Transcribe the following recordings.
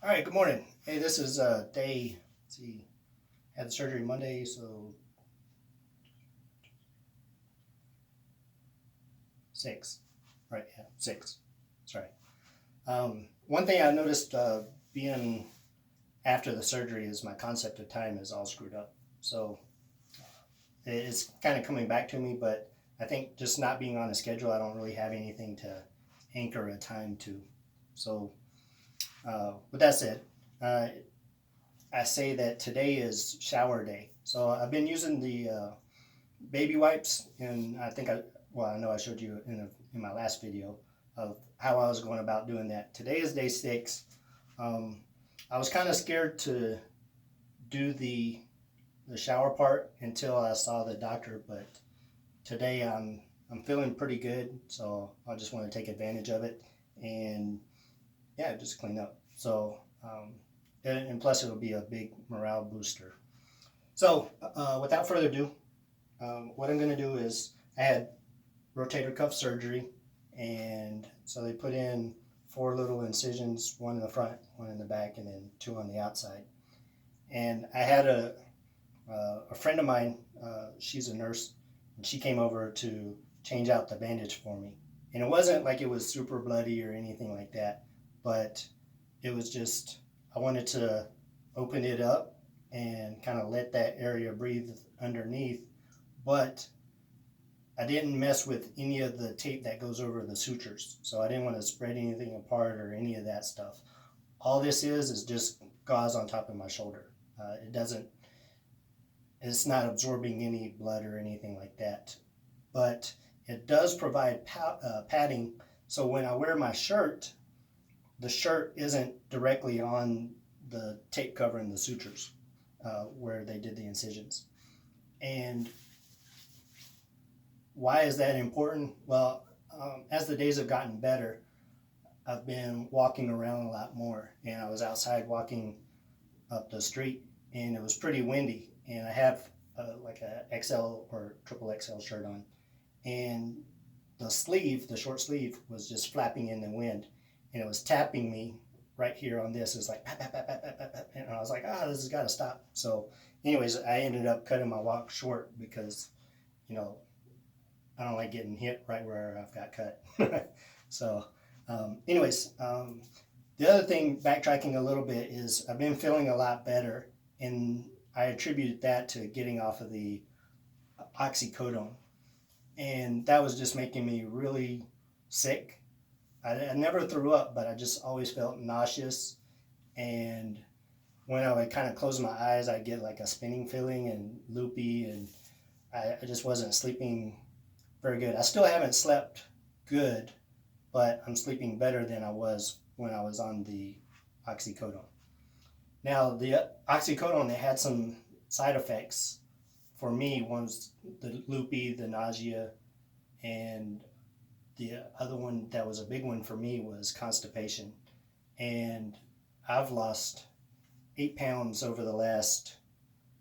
All right, good morning. Hey, this is day, let's see, had the surgery Monday, so 6. Right, yeah, 6. That's right. One thing I noticed being after the surgery is my concept of time is all screwed up. So it's kind of coming back to me, but I think just not being on a schedule, I don't really have anything to anchor a time to. So, with that said, uh, I say that today is shower day. So I've been using the baby wipes, and I know I showed you in my last video of how I was going about doing that. Today is day 6. Um, I was kind of scared to do the shower part until I saw the doctor, but today I'm feeling pretty good, so I just want to take advantage of it and yeah, just clean up. So and plus it'll be a big morale booster. So without further ado, what I'm going to do is I had rotator cuff surgery, and so they put in 4 little incisions, one in the front, one in the back, and then 2 on the outside. And I had a friend of mine, she's a nurse, and she came over to change out the bandage for me. And it wasn't like it was super bloody or anything like that, but it was just, I wanted to open it up and kind of let that area breathe underneath, but I didn't mess with any of the tape that goes over the sutures. So I didn't want to spread anything apart or any of that stuff. All this is just gauze on top of my shoulder. It doesn't, it's not absorbing any blood or anything like that. But it does provide padding. So when I wear my shirt, the shirt isn't directly on the tape covering the sutures where they did the incisions. And why is that important? Well, as the days have gotten better, I've been walking around a lot more, and I was outside walking up the street, and it was pretty windy, and I have like a XL or triple XL shirt on, and the sleeve, the short sleeve, was just flapping in the wind, and it was tapping me right here on this. It's like pat, pat, pat, pat, pat, pat, pat, and I was like, this has got to stop. So, anyways, I ended up cutting my walk short because you know I don't like getting hit right where I've got cut. So, the other thing, backtracking a little bit, is I've been feeling a lot better, and I attribute that to getting off of the oxycodone, and that was just making me really sick. I never threw up, but I just always felt nauseous, and when I would kind of close my eyes, I'd get like a spinning feeling and loopy, and I just wasn't sleeping very good. I still haven't slept good, but I'm sleeping better than I was when I was on the oxycodone. Now, the oxycodone, it had some side effects for me. One was the loopy, the nausea, and the other one that was a big one for me was constipation. And I've lost 8 pounds over the last,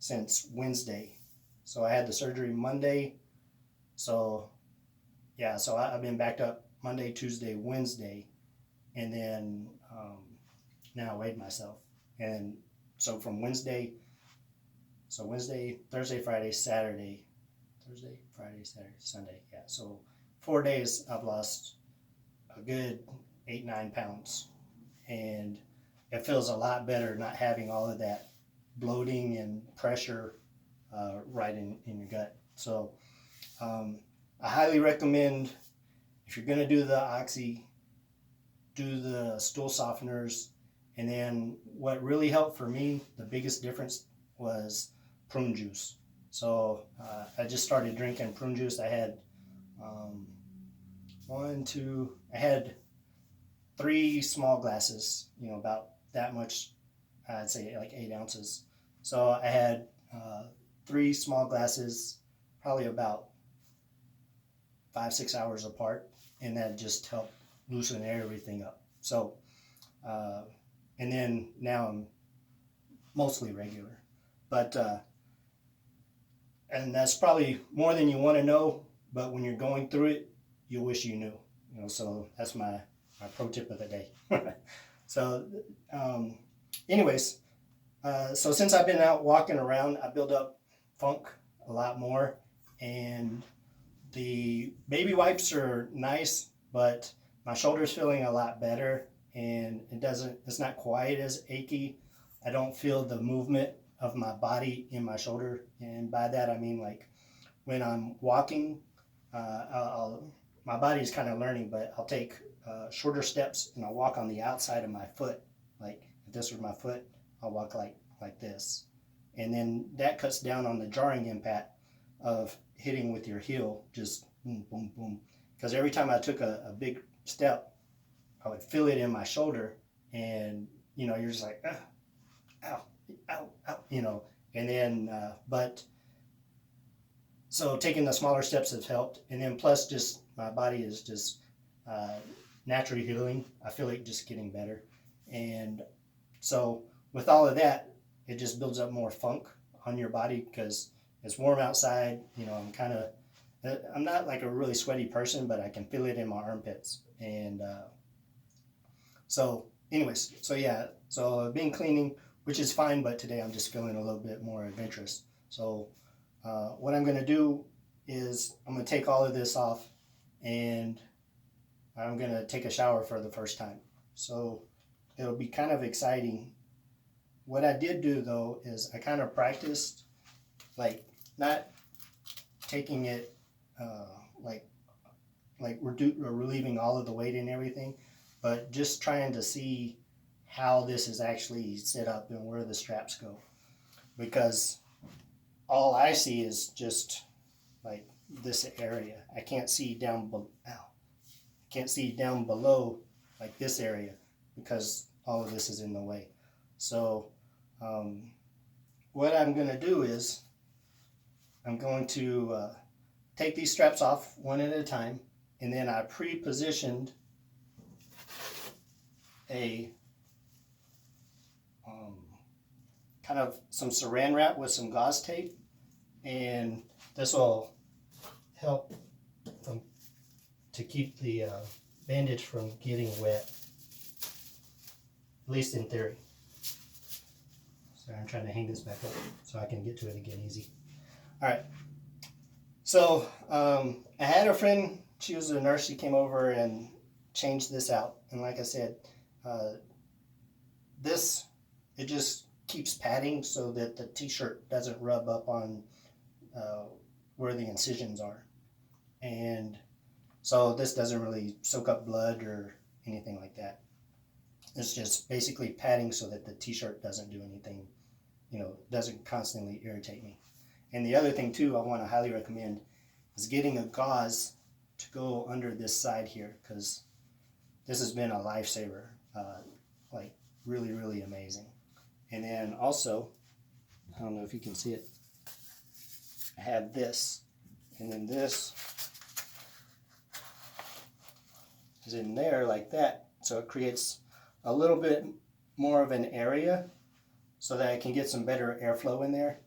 since Wednesday. So I had the surgery Monday. So yeah, so I've been backed up Monday, Tuesday, Wednesday, and then now I weighed myself. And so from Wednesday, Thursday, Friday, Saturday, Thursday, Friday, Saturday, Sunday. Yeah, so 4 days I've lost a good 8, 9 pounds, and it feels a lot better not having all of that bloating and pressure right in your gut. So I highly recommend, if you're going to do the oxy, do the stool softeners. And then what really helped for me, the biggest difference was prune juice. So I just started drinking prune juice. I had um, I had 3 small glasses, about that much, I'd say like 8 ounces. So I had 3 small glasses, probably about 5, 6 hours apart, and that just helped loosen everything up. So, uh, and then now I'm mostly regular, but and that's probably more than you want to know. But when you're going through it, you wish you knew. So that's my pro tip of the day. So, anyways, so since I've been out walking around, I build up funk a lot more, and the baby wipes are nice, but my shoulder's feeling a lot better, and it's not quite as achy. I don't feel the movement of my body in my shoulder, and by that I mean like when I'm walking, my body's kind of learning, but I'll take shorter steps and I'll walk on the outside of my foot. Like if this was my foot, I'll walk like this, and then that cuts down on the jarring impact of hitting with your heel, just boom, boom, boom. Because every time I took a big step, I would feel it in my shoulder, and you're just like, ow, ow, ow, and then, but so taking the smaller steps has helped, and then plus just my body is just naturally healing. I feel like just getting better, and so with all of that, it just builds up more funk on your body because it's warm outside. I'm not like a really sweaty person, but I can feel it in my armpits, and so anyways, so yeah, so I've been cleaning, which is fine, but today I'm just feeling a little bit more adventurous. So what I'm going to do is I'm going to take all of this off, and I'm going to take a shower for the first time. So it'll be kind of exciting. What I did do though is I kind of practiced, like not taking it like relieving all of the weight and everything, but just trying to see how this is actually set up and where the straps go, because all I see is just like this area. I can't see down below. Can't see down below like this area because all of this is in the way. So what I'm going to do is I'm going to take these straps off one at a time, and then I pre-positioned a kind of some saran wrap with some gauze tape, and this will help to keep the bandage from getting wet, at least in theory. Sorry, I'm trying to hang this back up so I can get to it again easy. All right. So I had a friend, she was a nurse, she came over and changed this out. And like I said, it just keeps padding so that the t-shirt doesn't rub up on where the incisions are. And so this doesn't really soak up blood or anything like that. It's just basically padding so that the t-shirt doesn't do anything, doesn't constantly irritate me. And the other thing too I want to highly recommend is getting a gauze to go under this side here, because this has been a lifesaver, like really, really amazing. And then also, I don't know if you can see it, I have this, and then this is in there like that, so it creates a little bit more of an area so that I can get some better airflow in there.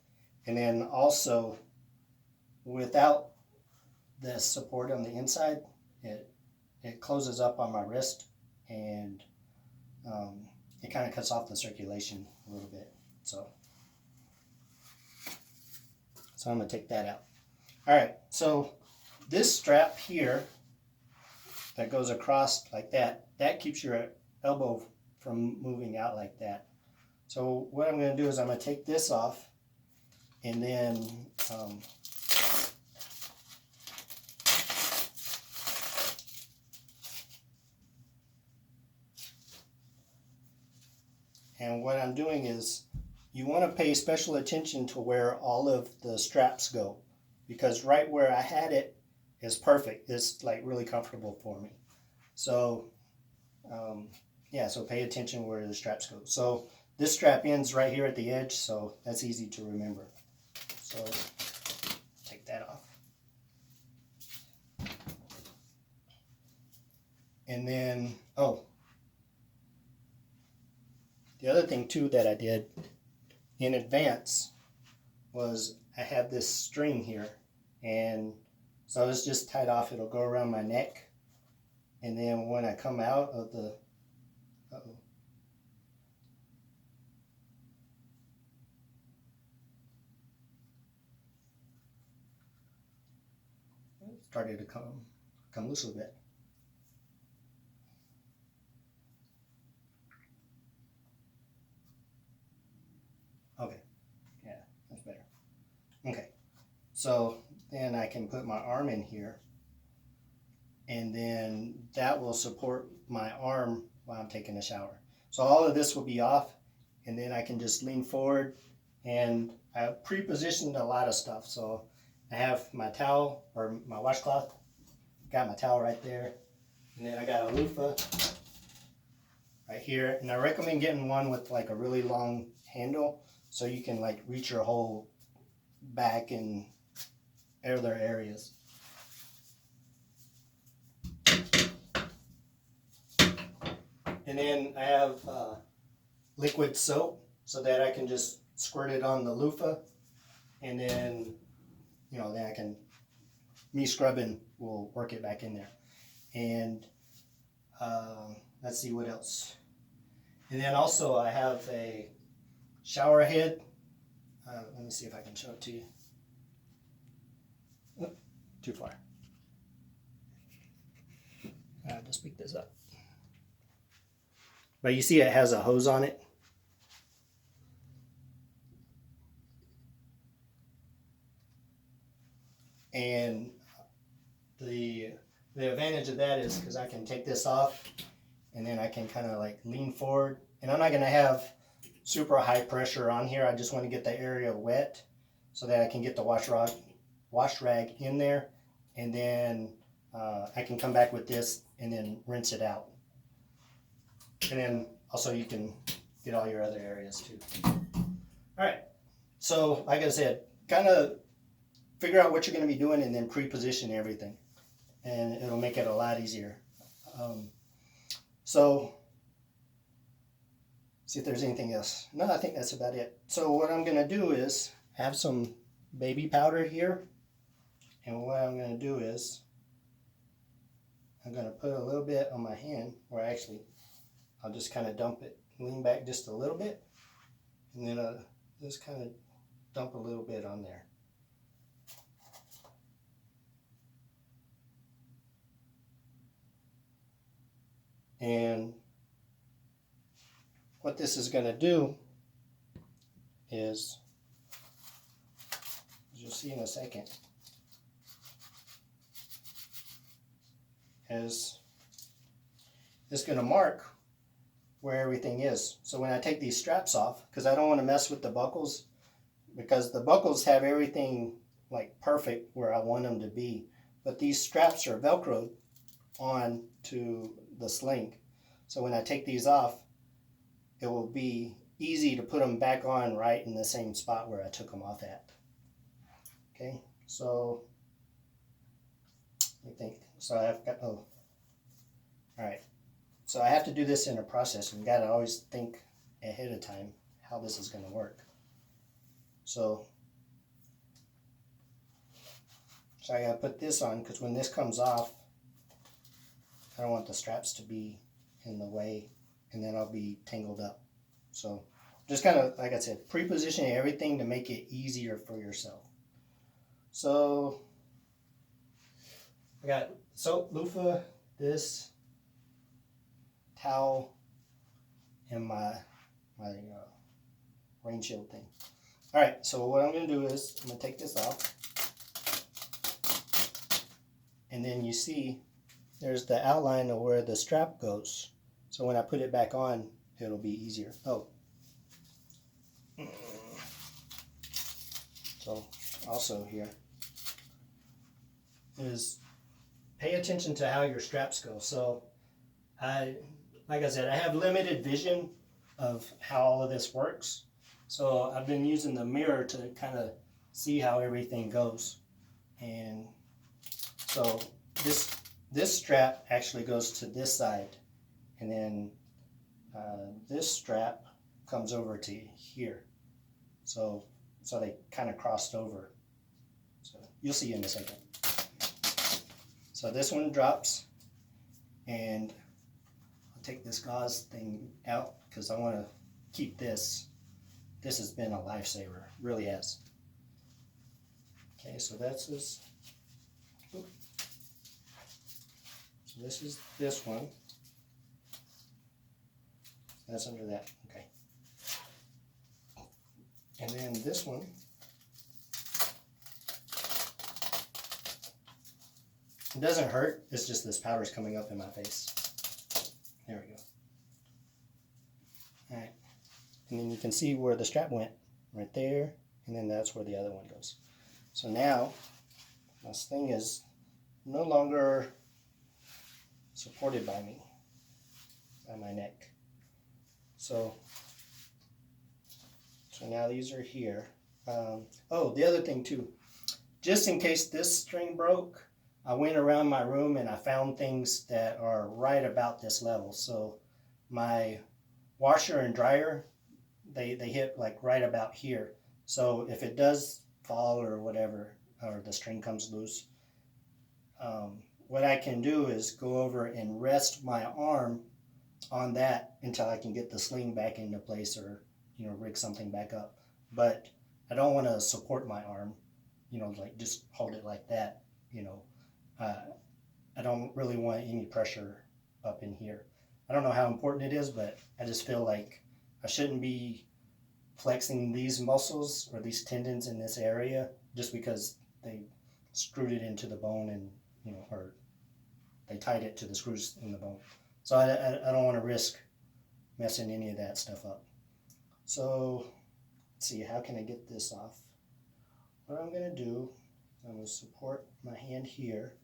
And then also, without this support on the inside, it closes up on my wrist, and it kind of cuts off the circulation a little bit. So I'm going to take that out. All right, so this strap here that goes across like that keeps your elbow from moving out like that. So what I'm going to do is I'm going to take this off, and then and what I'm doing is you want to pay special attention to where all of the straps go, because right where I had it is perfect. It's like really comfortable for me. So yeah, so pay attention where the straps go. So this strap ends right here at the edge, so that's easy to remember. So take that off. And then, the other thing too that I did in advance was I have this string here, and so it's just tied off. It'll go around my neck, and then when I come out of the started to come loose a little bit. Okay, yeah, that's better. Okay, so then I can put my arm in here, and then that will support my arm while I'm taking a shower. So all of this will be off, and then I can just lean forward, and I pre-positioned a lot of stuff. So I have my towel or my washcloth, got my towel right there, and then I got a loofah right here, and I recommend getting one with like a really long handle so you can like reach your whole back and other areas. And then I have liquid soap so that I can just squirt it on the loofah, and then then I can, me scrubbing will work it back in there. And let's see what else. And then also I have a shower head. Let me see if I can show it to you. Oh, too far. Just pick this up. But you see it has a hose on it. And the advantage of that is because I can take this off, and then I can kind of like lean forward. And I'm not going to have super high pressure on here. I just want to get the area wet so that I can get the wash rag in there, and then I can come back with this and then rinse it out. And then also you can get all your other areas too. All right, so like I said, kind of figure out what you're going to be doing and then pre-position everything, and it'll make it a lot easier. So see if there's anything else. No, I think that's about it. So what I'm going to do is have some baby powder here, and what I'm going to do is I'm going to put a little bit on my hand, or actually I'll just kind of dump it, lean back just a little bit, and then just kind of dump a little bit on there. And what this is going to do is, as you'll see in a second, is it's going to mark where everything is. So when I take these straps off, because I don't want to mess with the buckles, because the buckles have everything like perfect where I want them to be, but these straps are Velcroed on to the sling. So when I take these off, it will be easy to put them back on right in the same spot where I took them off at. Okay, so I think, so I've got, oh, all right. So I have to do this in a process, and you gotta always think ahead of time how this is gonna work. So I gotta put this on, because when this comes off, I don't want the straps to be in the way, and then I'll be tangled up. So just kind of, like I said, pre-positioning everything to make it easier for yourself. So I got soap, loofah, this towel, and my rain shield thing. All right, so what I'm going to do is I'm going to take this off, and then you see there's the outline of where the strap goes. So when I put it back on, it'll be easier. Oh, so also here is pay attention to how your straps go. So like I said, I have limited vision of how all of this works. So I've been using the mirror to kind of see how everything goes. And so this strap actually goes to this side, and then this strap comes over to here. So they kind of crossed over. So you'll see in a second. So this one drops, and I'll take this gauze thing out because I want to keep this. This has been a lifesaver, really has. Okay, so that's this. this is this one. That's under that. Okay. And then this one. It doesn't hurt. It's just this powder's coming up in my face. There we go. All right. And then you can see where the strap went, right there, and then that's where the other one goes. So now, this thing is no longer supported by me, by my neck. So now these are here. Oh, the other thing too, just in case this string broke, I went around my room and I found things that are right about this level. So my washer and dryer, they hit like right about here. So if it does fall or whatever, or the string comes loose, what I can do is go over and rest my arm on that until I can get the sling back into place, or rig something back up. But I don't want to support my arm, like just hold it like that. I don't really want any pressure up in here. I don't know how important it is, but I just feel like I shouldn't be flexing these muscles or these tendons in this area just because they screwed it into the bone, and or they tied it to the screws in the bone. So I don't want to risk messing any of that stuff up. So let's see, how can I get this off? What I'm going to do, I'm going to support my hand here,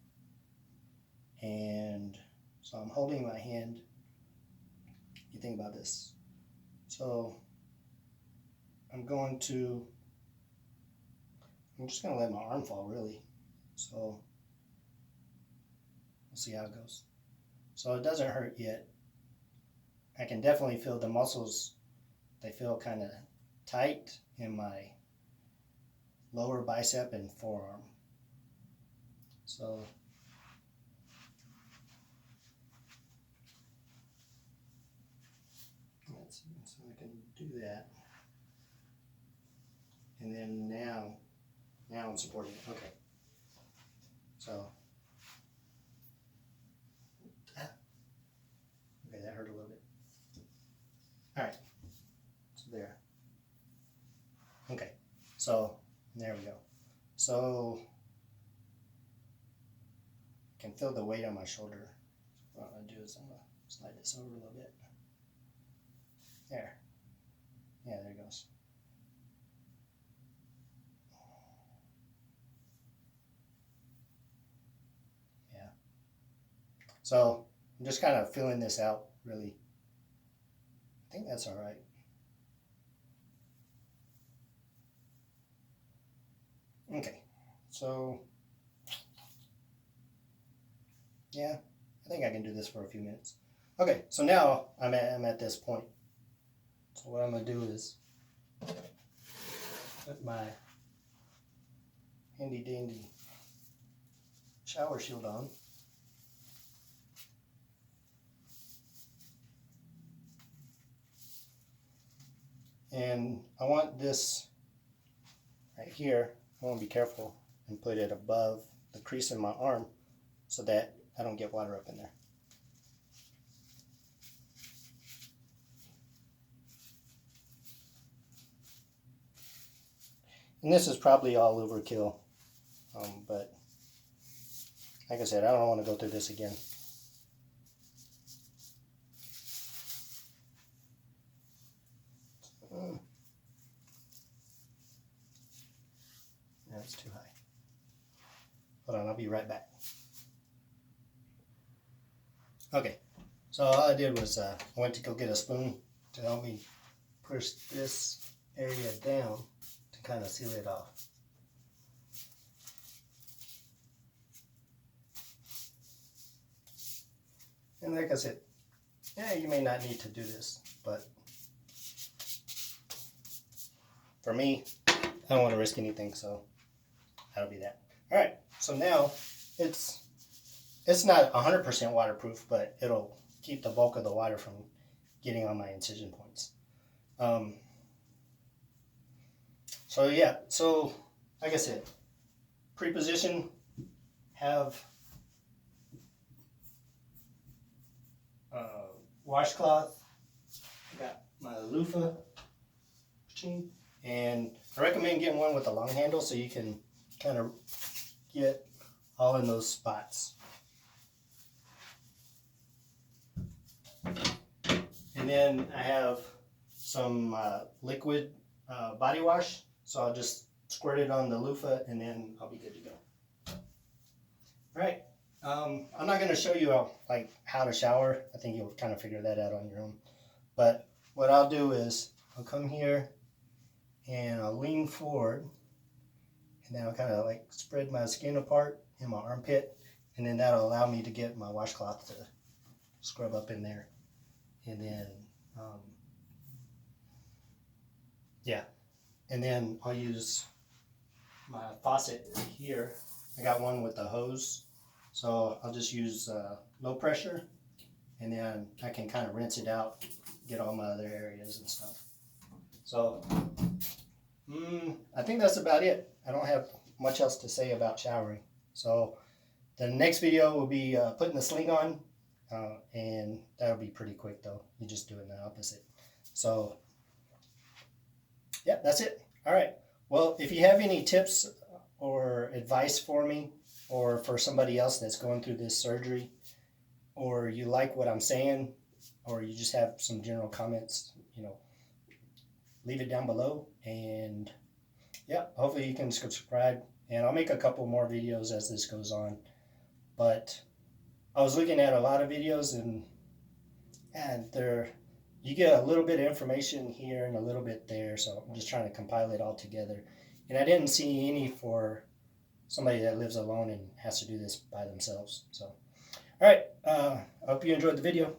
and so I'm holding my hand. You think about this. So I'm just going to let my arm fall, really. So we'll see how it goes. So it doesn't hurt yet. I can definitely feel the muscles. They feel kind of tight in my lower bicep and forearm. So let's see. So I can do that. And then now I'm supporting it. Okay. So okay, that hurt a little bit. All right. So there. Okay. So there we go. So I can feel the weight on my shoulder. So what I'm gonna do is I'm gonna slide this over a little bit. There. Yeah, there it goes. Yeah. So I'm just kind of feeling this out, really. I think that's all right. Okay, so yeah, I think I can do this for a few minutes. Okay, so now I'm at this point. So what I'm gonna do is put my handy dandy shower shield on. And I want this right here, I want to be careful and put it above the crease in my arm so that I don't get water up in there. And this is probably all overkill, but like I said, I don't want to go through this again. That's too high. Hold on, I'll be right back. Okay, so all I did was I went to go get a spoon to help me push this area down to kind of seal it off. And like I said, yeah, you may not need to do this, but for me, I don't want to risk anything, so that'll be that. All right, so now it's not 100% waterproof, but it'll keep the bulk of the water from getting on my incision points. So yeah, so like I said, pre-position, have washcloth. I got my loofah machine, and I recommend getting one with a long handle so you can kind of get all in those spots. And then I have some liquid body wash, so I'll just squirt it on the loofah and then I'll be good to go. All right, I'm not going to show you how to shower. I think you'll kind of figure that out on your own. But what I'll do is I'll come here and I'll lean forward, and then I'll kind of like spread my skin apart in my armpit, and then that'll allow me to get my washcloth to scrub up in there. And then yeah, and then I'll use my faucet here. I got one with the hose, so I'll just use low pressure, and then I can kind of rinse it out, get all my other areas and stuff. So I think that's about it. I don't have much else to say about showering. So the next video will be putting the sling on, and that'll be pretty quick though. You're just doing the opposite. So yeah, that's it. All right. Well, if you have any tips or advice for me, or for somebody else that's going through this surgery, or you like what I'm saying, or you just have some general comments, leave it down below. And yeah, hopefully you can subscribe, and I'll make a couple more videos as this goes on. But I was looking at a lot of videos, and you get a little bit of information here and a little bit there, so I'm just trying to compile it all together. And I didn't see any for somebody that lives alone and has to do this by themselves. So, all right, I hope you enjoyed the video.